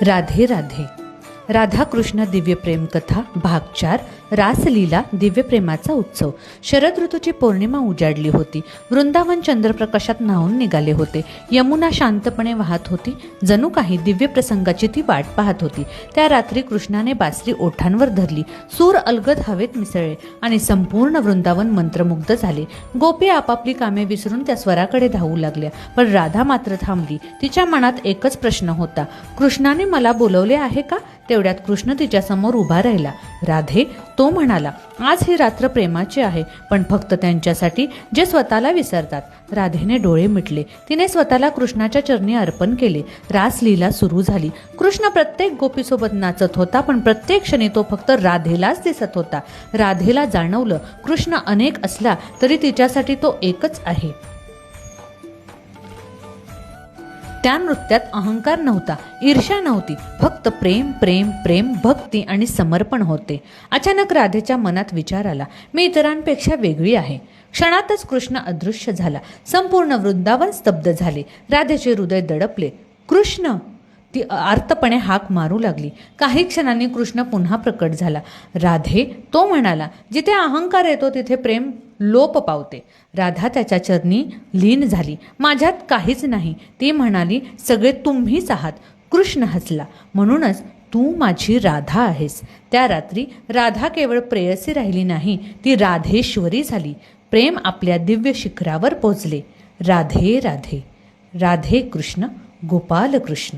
राधे राधे. राधा कृष्ण दिव्य प्रेम कथा भाग 4. रासलीला दिव्य प्रेमाचा उत्सव. शरद ऋतूची पौर्णिमा उजाडली होती. वृंदावन चंद्रप्रकाशात न्हाऊन निघाले होते. यमुना शांतपणे वाहत होती. जणू काही दिव्य प्रसंगाची ती वाट पाहत होती. त्या रात्री कृष्णाने बासरी ओठांवर धरली. सूर अलगद हवेत मिसळले आणि संपूर्ण वृंदावन मंत्रमुग्ध झाले. गोपी आपापली कामे विसरून त्या स्वराकडे धावू लागल्या. पण राधा मात्र थांबली. तिच्या मनात एकच प्रश्न होता, कृष्णाने मला बोलवले आहे का? तेवढ्यात कृष्ण तिच्या समोर उभा राहिला. राधे, तो म्हणाला, आज ही रात्र प्रेमाची आहे, पण फक्त त्यांच्यासाठी जे स्वतःला विसरतात. राधेने डोळे मिटले. तिने स्वतःला कृष्णाच्या चरणी अर्पण केले. रासलीला सुरू झाली. कृष्ण प्रत्येक गोपीसोबत नाचत होता, पण प्रत्येक क्षणी तो फक्त राधेलाच दिसत होता. राधेला जाणवलं, कृष्ण अनेक असला तरी तिच्यासाठी तो एकच आहे. त्या नृत्यात अहंकार नव्हता, ईर्ष्या नव्हती, फक्त प्रेम प्रेम प्रेम, भक्ती आणि समर्पण होते. अचानक राधेच्या मनात विचार आला, मी इतरांपेक्षा वेगळी आहे. क्षणातच कृष्ण अदृश्य झाला. संपूर्ण वृंदावन स्तब्ध झाले. राधेचे हृदय दडपले. कृष्ण! ती आर्तपणे हाक मारू लागली. काही क्षणांनी कृष्ण पुन्हा प्रकट झाला. राधे, तो म्हणाला, जिथे अहंकार येतो तिथे प्रेम लोप पावते. राधा त्याच्या चरणी लीन झाली. माझ्यात काहीच नाही, ती म्हणाली, सगळे तुम्हीच आहात. कृष्ण हसला. म्हणूनच तू माझी राधा आहेस. त्या रात्री राधा केवळ प्रेयसी राहिली नाही, ती राधेश्वरी झाली. प्रेम आपल्या दिव्य शिखरावर पोचले. राधे राधे. राधे कृष्ण, गोपाल कृष्ण.